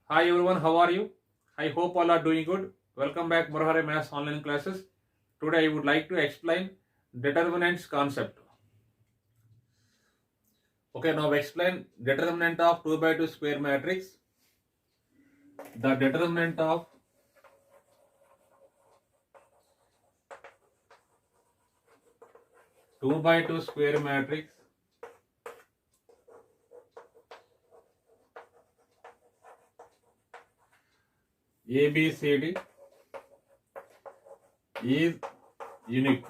Hi everyone, how are you? I hope all are doing good. Welcome back Murahare Maths online classes. Today I would like to explain determinants concept. Okay, now explain determinant of 2 by 2 square matrix. The determinant of 2 by 2 square matrix ABCD is unique,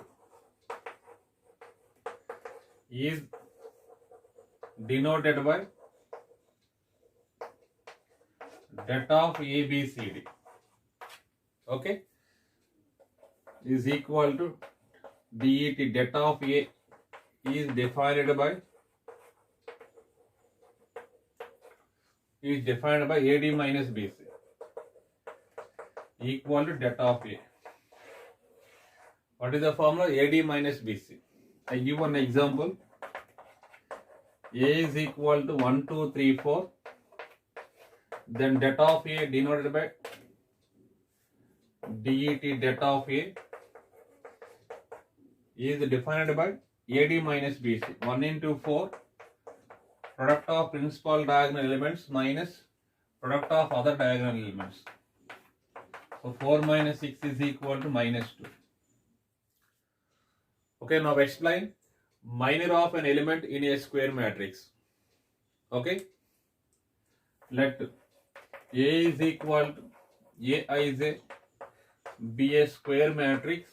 is denoted by det of ABCD. Okay, is equal to det. Det of A is defined by AD minus BC equal to det of A. What is the formula? AD minus BC. I give one example. A is equal to 1, 2, 3, 4. Then det of A denoted by det. Det of A is defined by AD minus BC. 1 into 4. Product of principal diagonal elements minus product of other diagonal elements. So 4 minus 6 is equal to minus 2. Okay, now explain minor of an element in a square matrix. Okay, let A is equal to Aij be a square matrix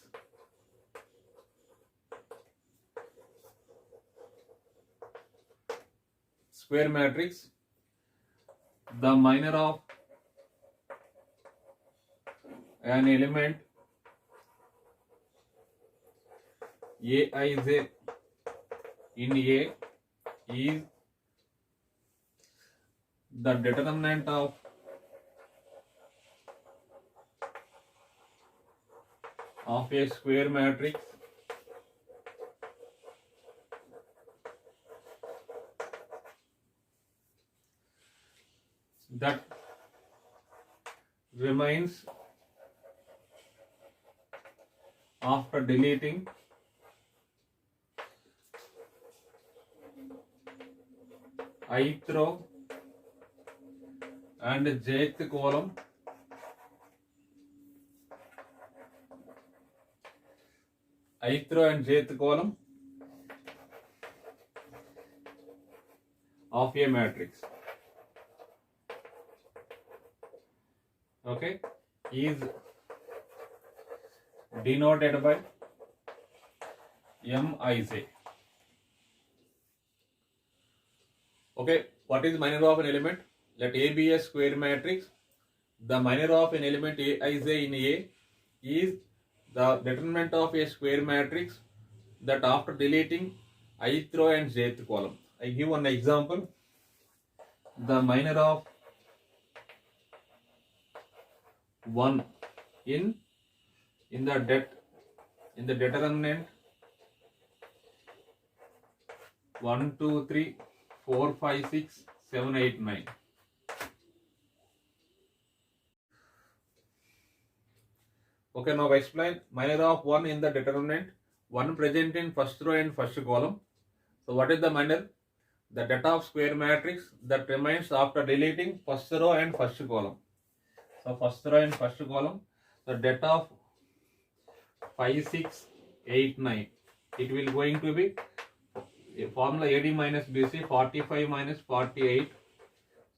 the minor of an element Aij in A is the determinant of a square matrix that remains after deleting ith row and jth column of a matrix. Okay, is denoted by Mij. Okay, what is minor of an element? Let A be a square matrix. The minor of an element Aij in A is the determinant of a square matrix that after deleting ith row and jth column. I give one example. The minor of 1 in the determinant 1, 2, 3, 4, 5, 6, 7, 8, 9. Okay, now explain minor of 1 in the determinant 1 present in first row and first column. So what is the minor? The det of square matrix that remains after deleting first row and first column. So first row and first column, the det of 5, 6, 8, 9. It will going to be formula AD minus BC 45 minus 48,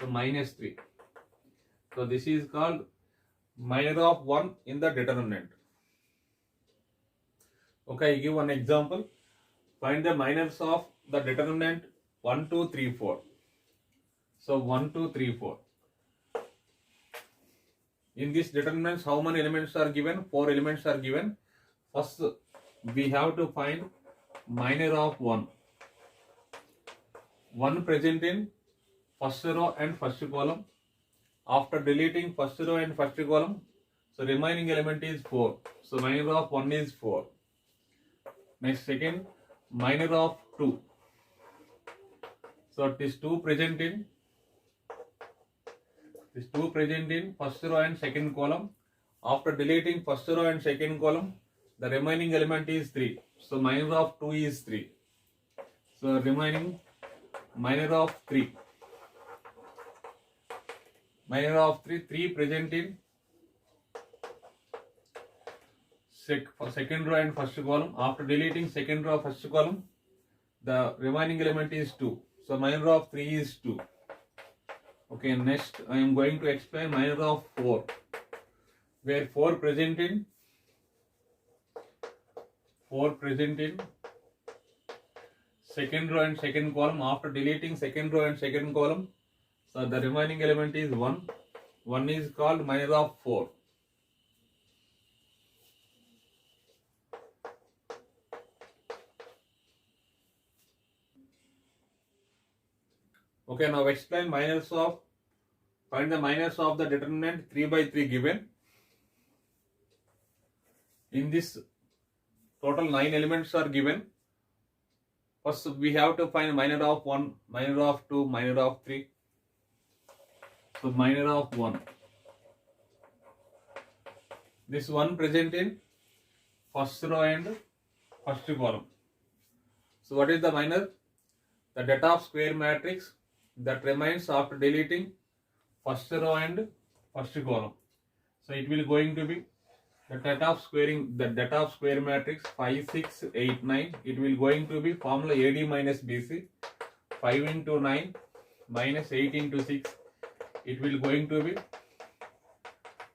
so minus 3. So this is called minor of 1 in the determinant. Okay, I give one example. Find the minors of the determinant 1, 2, 3, 4. So 1, 2, 3, 4. In this determinants, how many elements are given? 4 elements are given. First, we have to find minor of 1. 1 present in first row and first column. After deleting first row and first column, so remaining element is 4. So minor of 1 is 4. Next, second, minor of 2. So it is 2 present in These 2 present in first row and second column. After deleting first row and second column, the remaining element is 3. So minor of 2 is 3. So remaining minor of 3. Minor of 3 present in second row and first column. After deleting second row first column, the remaining element is 2. So minor of 3 is 2. Okay, next I am going to explain minor of 4, where 4 present in second row and second column. After deleting second row and second column, so the remaining element is 1. 1 is called minor of 4. Okay, now explain minors of, find the minors of the determinant 3 by 3 given. In this, total 9 elements are given. First, we have to find minor of 1, minor of 2, minor of 3. So, minor of 1. This 1 present in first row and first column. So, what is the minor? The data of square matrix that remains after deleting first row and first column. So it will going to be the data of square matrix 5, 6, 8, 9. It will going to be formula AD minus BC. 5 into 9 minus 8 into 6. It will going to be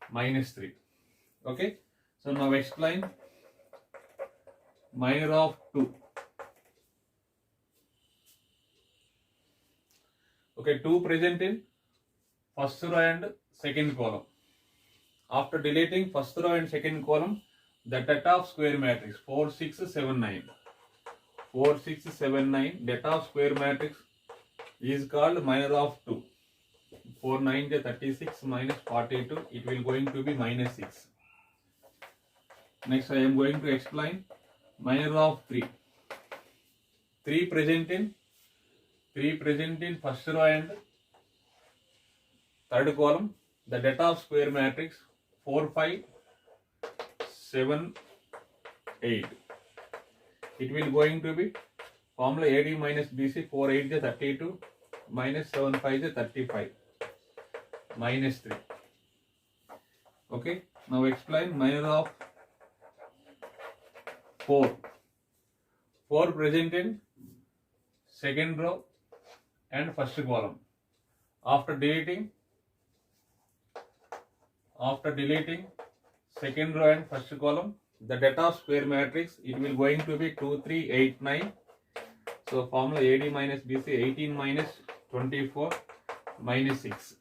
minus 3. Okay. So now explain minor of 2. Okay, 2 present in first row and second column. After deleting first row and second column, the data of square matrix 4, 6, 7, 9. 4, 6, 7, 9. Data of square matrix is called minor of 2. 4, 9 is 36 minus 42. It will going to be minus 6. Next I am going to explain minor of 3. 3 present in first row and third column. The data of square matrix 4, 5, 7, 8. It will going to be formula AD minus BC. 4, 8 is 32 minus 7, 5 is 35 minus 3. Okay. Now explain minor of 4. 4 present in second row and first column. After deleting second row and first column, the data of square matrix, it will going to be 2, 3, 8, 9. So formula AD minus BC 18 minus 24 minus 6.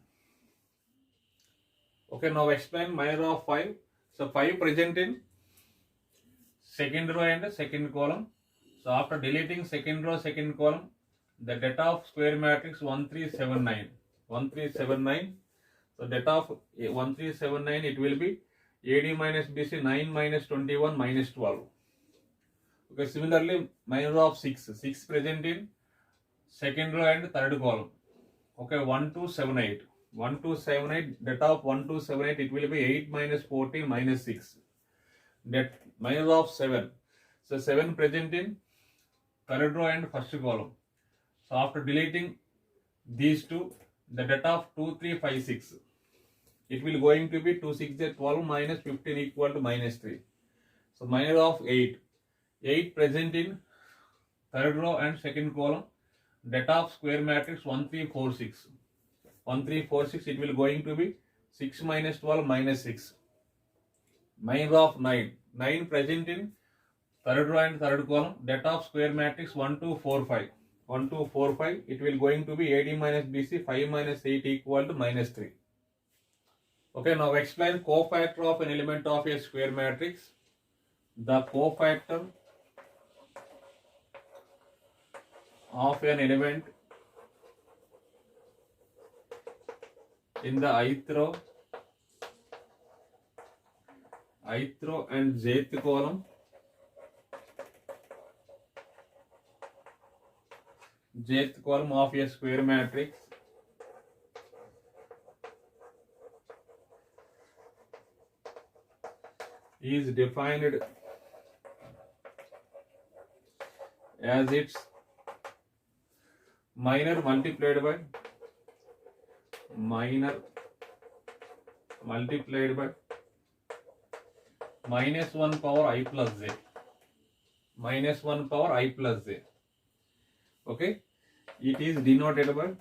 Okay, now explain minor of 5. So 5 present in second row and second column. So after deleting second row, second column, the data of square matrix 1379. 1379. So data of 1379, it will be AD minus BC 9 minus 21 minus 12. Okay, similarly minor of 6. 6 present in second row and third column. Okay, 1278. 1278, data of 1278, it will be 8 minus 14 minus 6. That minor of 7. So 7 present in third row and first column. So after deleting these two, the data of 2, 3, 5, 6. It will going to be 2, 6 is 12 minus 15 equal to minus 3. So minor of 8. 8 present in third row and second column. Data of square matrix 1, 3, 4, 6. 1, 3, 4, 6. It will going to be 6 minus 12 minus 6. Minor of 9. 9 present in third row and third column. Data of square matrix 1, 2, 4, 5. 1, 2, 4, 5. It will going to be AD minus BC 5 minus 8 equal to minus 3. Okay, now explain cofactor of an element of a square matrix. The cofactor of an element in the ith row and jth column. Jth column of a square matrix is defined as its minor multiplied by minus 1 power I plus j. Minus 1 power I plus j. Okay, it is denoted by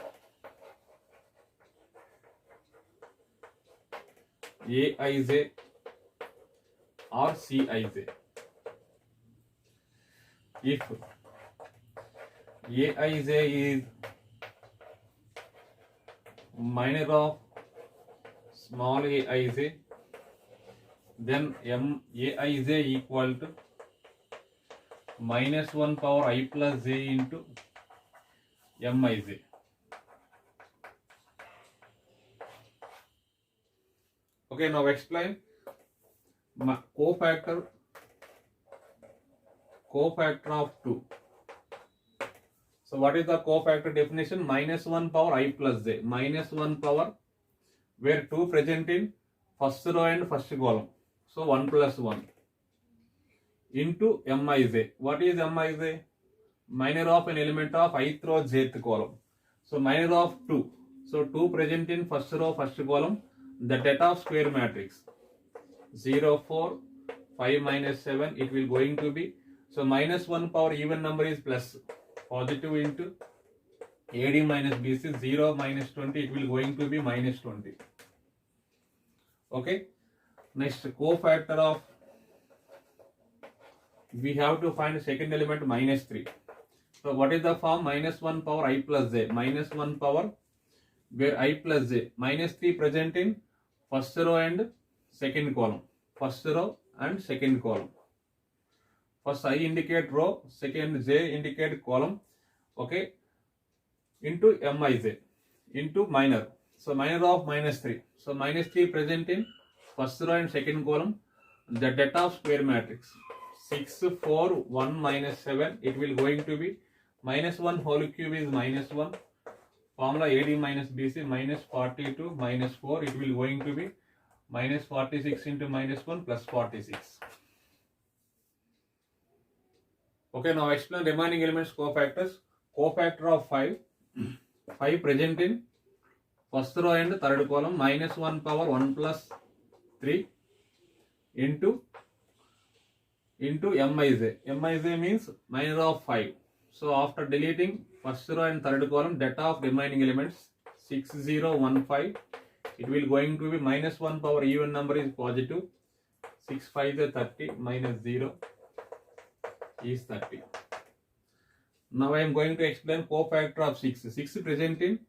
Aij or Cij. If Aij is minor of small aij, then Aij equal to minus 1 power I plus j into Mij. Okay, now explain cofactor of 2. So what is the cofactor definition? Minus 1 power I plus j. Minus 1 power where 2 present in first row and first column. So 1 plus 1 into Mij. What is Mij? Minor of an element of ith row jth column. So minor of 2. So 2 present in first row first column. The data of square matrix 0, 4, 5 minus 7, it will going to be, so minus 1 power even number is plus positive into AD minus BC, 0 minus 20, it will going to be minus 20. Okay, next cofactor of, we have to find second element minus 3. So what is the form? Minus 1 power I plus j. Minus 1 power where I plus j. Minus 3 present in first row and second column. First row and second column. First I indicate row, second j indicate column. Okay, into Mij into minor. So minor of minus 3. So minus 3 present in first row and second column. The data of square matrix 6, 4, 1 minus 7. It will going to be minus 1 whole cube is minus 1. Formula AD minus BC minus 42 minus 4. It will going to be minus 46 into minus 1 plus 46. Okay, now explain remaining elements cofactors. Cofactor of 5. 5 present in first row and third column. Minus 1 power 1 plus 3 into Mij. Mij means minor of 5. So after deleting first row and third column, data of remaining elements 6, 0, 1, 5. It will going to be minus 1 power even number is positive. 6, 5 is 30 minus 0 is 30. Now I am going to explain cofactor of 6. 6 present in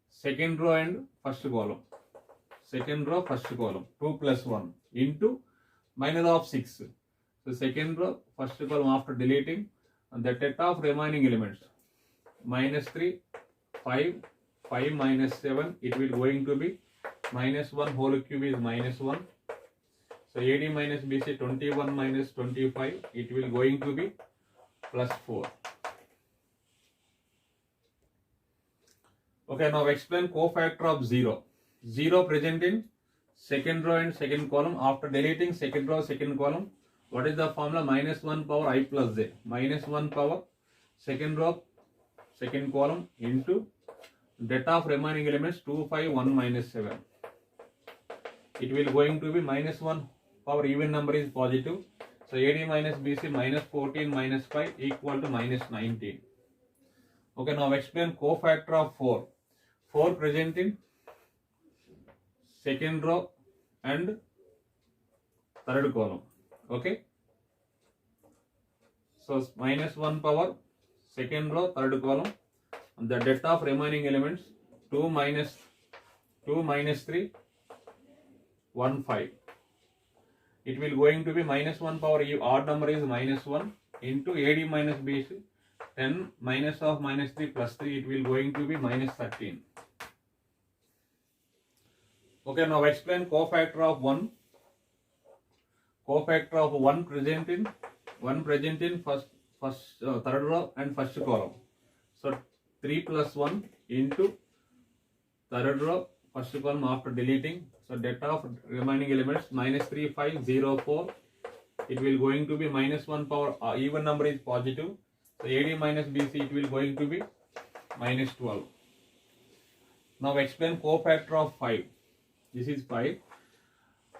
second row and first column. Second row, first column. 2 plus 1 into minor of 6. So second row, first column after deleting, and the data of remaining elements minus 3, 5, 5 minus 7, it will going to be minus 1 whole cube is minus 1. So AD minus BC 21 minus 25, it will going to be plus 4. Okay, now explain cofactor of 0. 0 present in second row and second column. After deleting second row, second column, what is the formula? Minus 1 power I plus j. Minus 1 power second row, second column into data of remaining elements 2, 5, 1 minus 7. It will going to be minus 1 power even number is positive. So AD minus BC minus 14 minus 5 equal to minus 19. Okay, now explain cofactor of 4. 4 present in second row and third column. Okay, so minus 1 power second row, third column. The data of remaining elements 2 minus 3, 1, 5. It will going to be minus 1 power odd number is minus 1 into AD minus BC 10 minus of minus 3 plus 3, it will going to be minus 13. Okay, now explain cofactor of 1. Cofactor of 1 present in third row and first column. So 3 plus 1 into third row, first column after deleting. So det of remaining elements minus 3, 5, 0, 4. It will going to be minus 1 power even number is positive. So AD minus BC it will going to be minus 12. Now explain cofactor of 5. This is 5.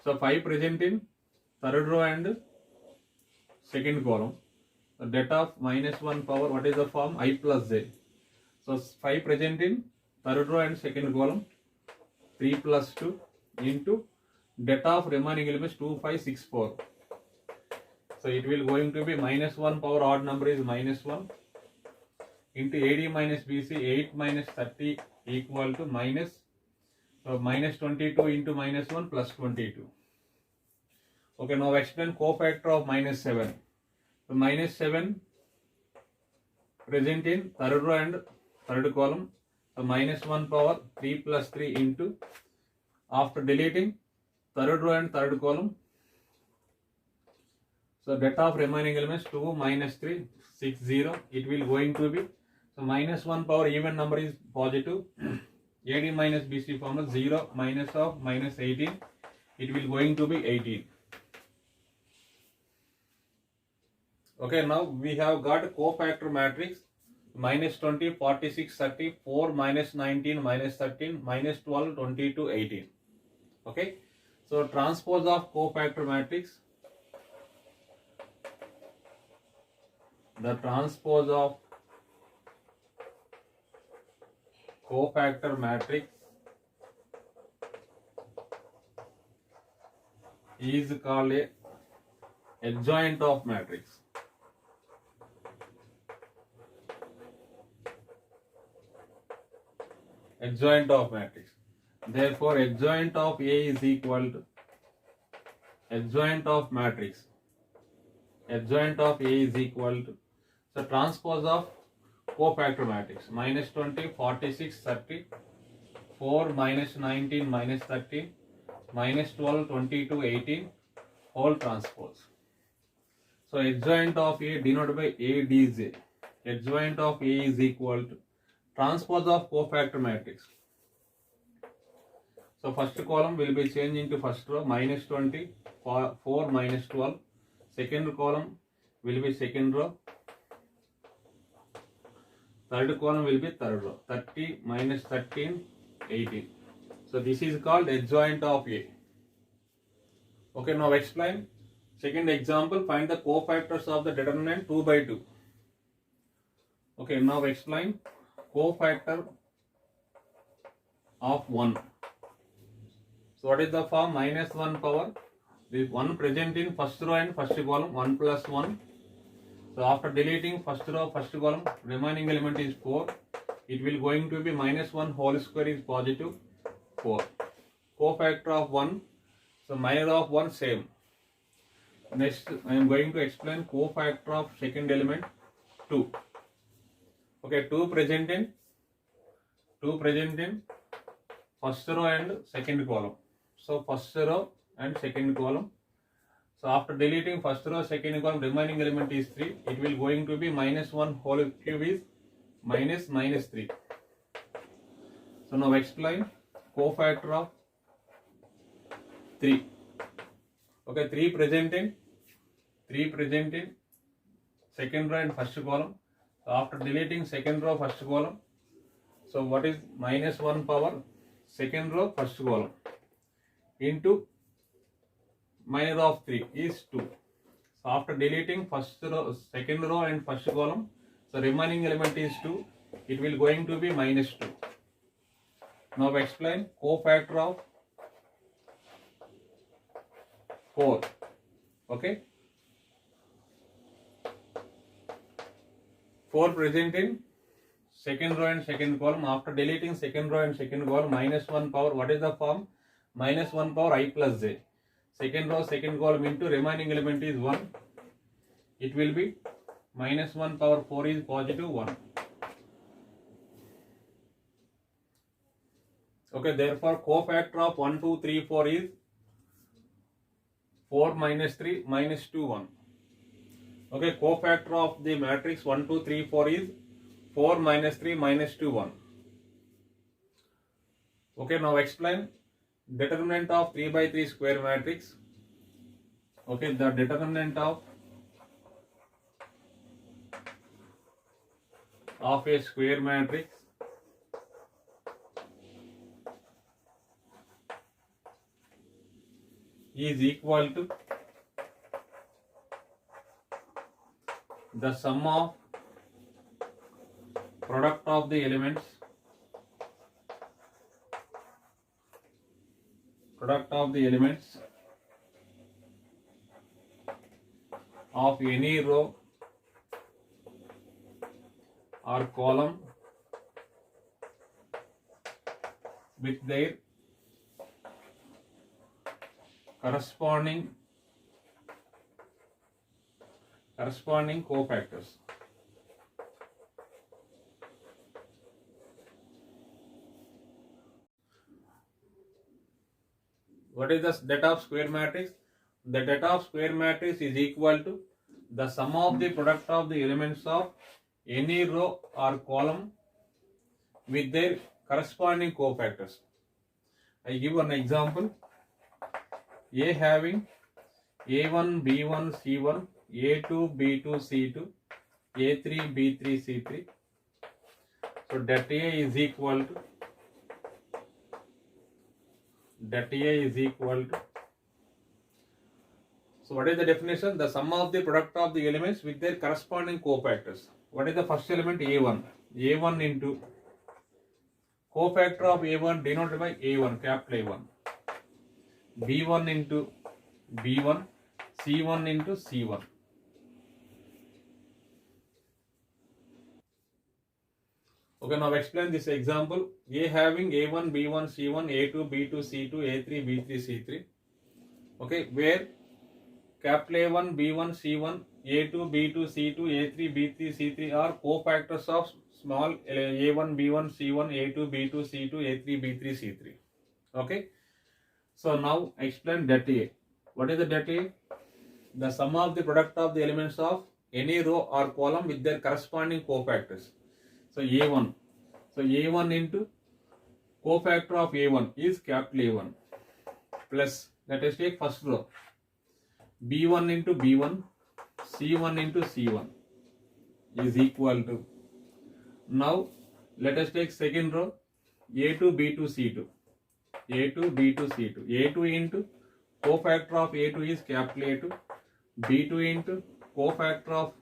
So 5 present in third row and second column. So det of minus 1 power, what is the form? I plus j. So 5 present in third row and second column. 3 plus 2 into det of remaining elements 2, 5, 6, 4. So it will going to be minus 1 power odd number is minus 1 into AD minus BC 8 minus 30 equal to minus, so minus 22 into minus 1 plus 22. Okay, now explain cofactor of minus 7. So minus 7 present in third row and third column. So minus 1 power 3 plus 3 into, after deleting third row and third column. So det of remaining elements 2 minus 3, 6, 0. It will going to be, so minus 1 power even number is positive. AD minus BC formula 0 minus of minus 18. It will going to be 18. Okay, now we have got cofactor matrix minus 20, 46, 30, 4 minus 19, minus 13, minus 12, 22, 18. Okay, so transpose of cofactor matrix. The transpose of cofactor matrix is called a adjoint of matrix. Adjoint of matrix. Therefore, adjoint of A is equal to adjoint of matrix. Adjoint of A is equal to, so transpose of cofactor matrix minus 20, 46, 30, 4 minus 19, minus 13, minus 12, 22, 18, whole transpose. So adjoint of A denoted by ADJ. Adjoint of A is equal to transpose of cofactor matrix. So first column will be changed into first row minus 20, 4 minus 12. Second column will be second row. Third column will be third row. 30 minus 13, 18. So this is called adjoint of A. Okay, now explain. Second example, find the cofactors of the determinant 2 by 2. Okay, now explain cofactor of 1. So what is the form? Minus 1 power. This 1 present in first row and first column, 1 plus 1. So after deleting first row, first column, remaining element is 4. It will going to be minus 1 whole square is positive 4. Cofactor of 1. So minor of 1 same. Next I am going to explain cofactor of second element 2. Okay, 2 present in first row and second column. So first row and second column. So after deleting first row, second column, remaining element is 3. It will going to be minus 1 whole cube is minus 3. So now explain cofactor of 3. Okay, 3 present in second row and first column. So after deleting second row, first column, so what is minus 1 power second row, first column into minor of 3 is 2. So after deleting first row, second row and first column, so remaining element is 2. It will going to be minus 2. Now explain cofactor of 4. Okay, 4 present in second row and second column. After deleting second row and second column, minus 1 power, what is the form? Minus 1 power I plus j. Second row, second column into remaining element is 1. It will be minus 1 power 4 is positive 1. Okay, therefore cofactor of 1, 2, 3, 4 is 4 minus 3 minus 2, 1. Okay, cofactor of the matrix 1, 2, 3, 4 is 4 minus 3 minus 2, 1. Okay, now explain determinant of 3 by 3 square matrix. Okay, the determinant of a square matrix is equal to the sum of product of the elements of any row or column with their corresponding cofactors. What is the data of square matrix? The data of square matrix is equal to the sum of the product of the elements of any row or column with their corresponding cofactors. I give one example. A having A1, B1, C1, A2, B2, C2, A3, B3, C3. So that A is equal to so what is the definition? The sum of the product of the elements with their corresponding cofactors. What is the first element? A1. A1 into cofactor of A1 denoted by A1, capital A1. B1 into B1, C1 into C1. Okay, now explain this example. A having A1, B1, C1, A2, B2, C2, A3, B3, C3. Okay, where capital A1, B1, C1, A2, B2, C2, A3, B3, C3 are cofactors of small A1, B1, C1, A2, B2, C2, A3, B3, C3. Okay. So now explain det A. What is the det A? The sum of the product of the elements of any row or column with their corresponding cofactors. So A1. So A1 into cofactor of A1 is capital A1 plus, let us take first row, B1 into B1, C1 into C1 is equal to, now let us take second row, A2, B2, C2, A2, B2, C2, A2 into cofactor of A2 is capital A2, B2 into cofactor of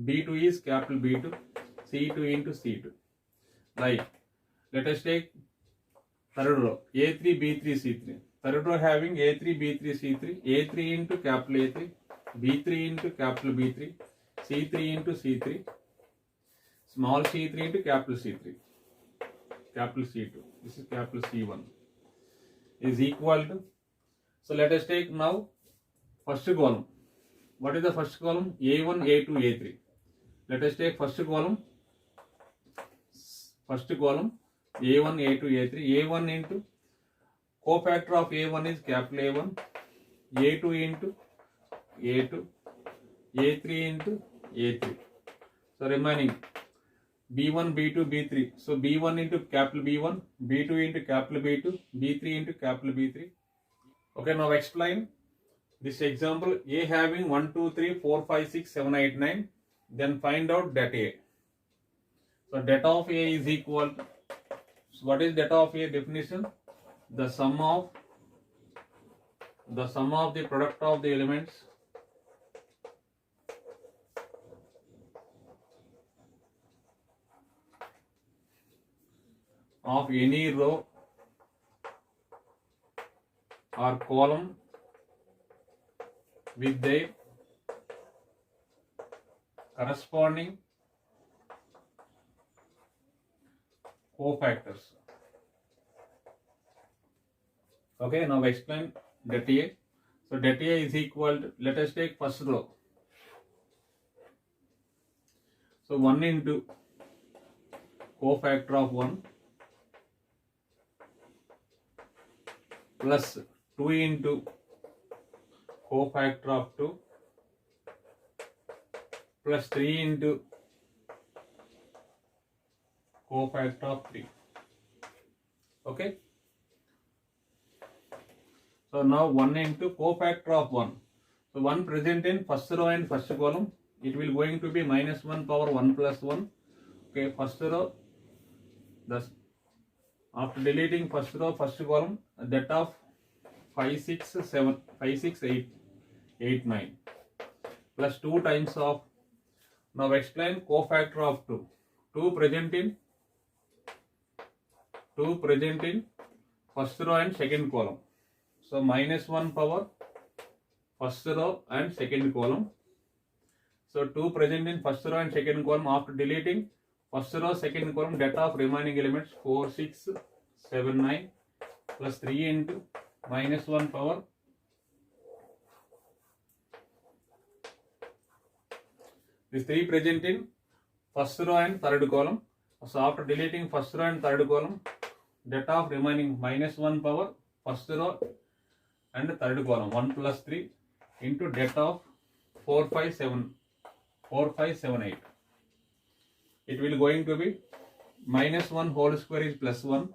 B2 is capital B2, C2 into C2. Like, let us take third row, A3, B3, C3. Third row having A3, B3, C3, A3 into capital A3, B3 into capital B3, C3 into C3, small c3 into capital C3, capital C2, this is capital C1 is equal to, so let us take now first column. What is the first column? A1, A2, A3. Let us take first column, A1, A2, A3. A1 into cofactor of A1 is capital A1, A2 into A2, A3 into A3. So remaining B1, B2, B3. So B1 into capital B1, B2 into capital B2, B3 into capital B3. Okay, now explain this example. A having 1, 2, 3, 4, 5, 6, 7, 8, 9. Then find out det A. So det of A is equal to, so what is det of A definition? The sum of the product of the elements of any row or column with their corresponding cofactors. Okay, now explain det A. So det A is equal to, let us take first row. So 1 into cofactor of 1 plus 2 into cofactor of 2 plus 3 into cofactor of 3. Okay. So now 1 into cofactor of 1. So 1 present in first row and first column. It will going to be minus 1 power 1 plus 1. Okay, first row, thus after deleting first row, first column, that of 5, 6, 7, 5, 6, 8, 8, 9 plus 2 times of, now explain cofactor of 2. 2 present in first row and second column. So minus 1 power first row and second column. So 2 present in first row and second column. After deleting first row, second column, data of remaining elements 4, 6, 7, 9 plus 3 into minus 1 power this 3 present in first row and third column. So after deleting first row and third column, data of remaining minus 1 power first row and third column 1 plus 3 into data of 4, 5, 7, 8. It will going to be minus 1 whole square is plus 1.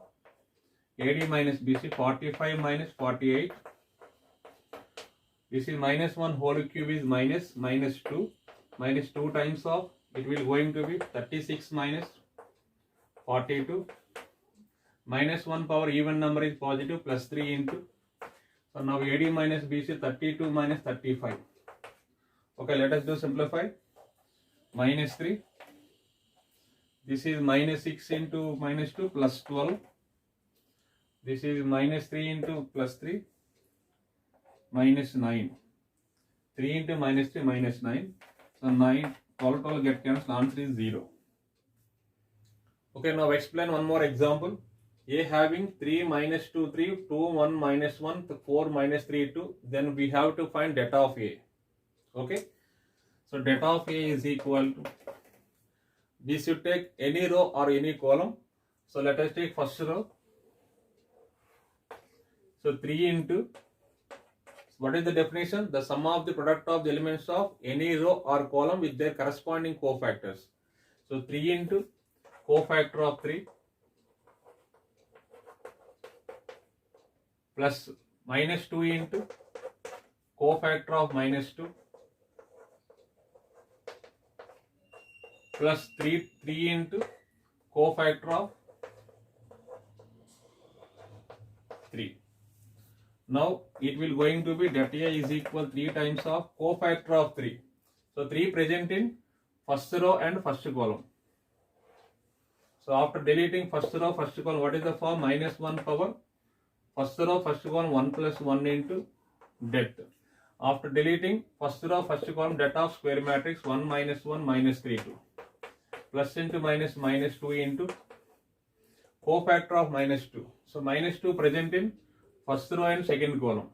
AD minus BC 45 minus 48. This is minus 1 whole cube is minus 2. Minus 2 times of, it will going to be 36 minus 42. Minus 1 power even number is positive plus 3 into. So now AD minus BC 32 minus 35. Okay, let us do simplify. Minus 3. This is minus 6 into minus 2 plus 12. This is minus 3 into plus 3 minus 9. 3 into minus 3 minus 9. So 9, 12 get cancelled. Answer is 0. Okay, now explain one more example. A having 3 minus 2 3, 2 1 minus 1, 4 minus 3 2. Then we have to find data of A. Okay. So data of A is equal to, we should take any row or any column. So let us take first row. So 3 into, what is the definition? The sum of the product of the elements of any row or column with their corresponding cofactors. So 3 into cofactor of 3 plus minus 2 into cofactor of minus 2 plus 3 into cofactor of 3. Now it will going to be that A is equal 3 times of cofactor of 3. So 3 present in first row and first column. So after deleting first row, first column, what is the form? Minus 1 power first row, first column 1 plus 1 into det. After deleting first row, first column, data of square matrix 1 minus 1 minus 3 2 plus into minus 2 into cofactor of minus 2. So minus 2 present in first row and second column.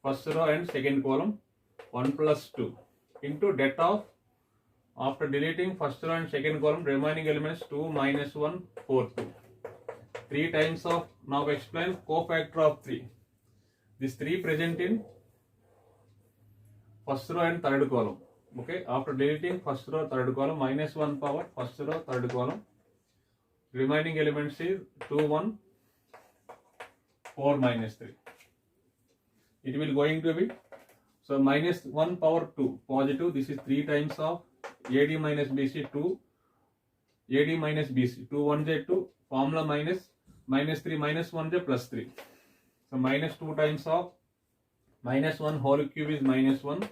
First row and second column 1 plus 2 into data of, after deleting first row and second column, remaining elements 2 minus 1 4 2. 3 times of, now explain cofactor of 3. This 3 present in first row and third column. Okay, after deleting first row, third column, minus 1 power first row, third column. Remaining elements is 2 1 4 minus 3. It will going to be, so minus 1 power 2 positive. This is 3 times of AD minus BC 2. AD minus BC 2 1 j 2. Formula minus 3 minus 1 j plus 3. So minus 2 times of minus 1 whole cube is minus 1.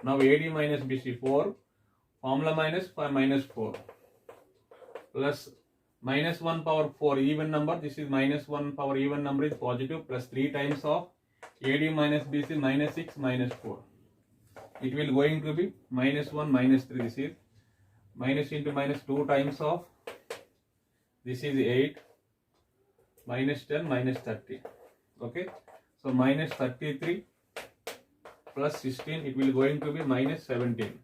Now AD minus BC 4. Formula minus 5 minus 4 plus minus 1 power 4 even number. This is minus 1 power even number is positive plus 3 times of AD minus BC minus 6 minus 4. It will going to be minus 1 minus 3. This is minus into minus 2 times of, this is 8 minus 10 minus 30. Okay, so minus 33 plus 16, it will going to be minus 17.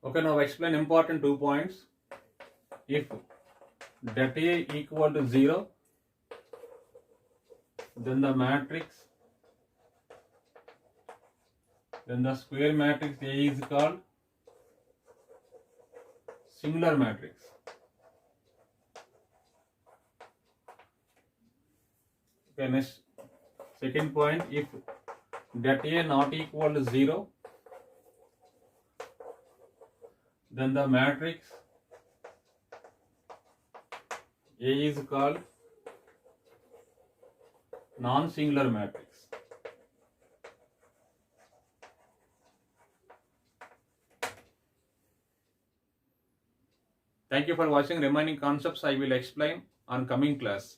Okay, now explain important 2 points. If that A equal to 0, then the matrix, then the square matrix A is called singular matrix. Okay, next second point, if det A not equal to 0, then the matrix A is called non-singular matrix. Thank you for watching. Remaining concepts I will explain on coming class.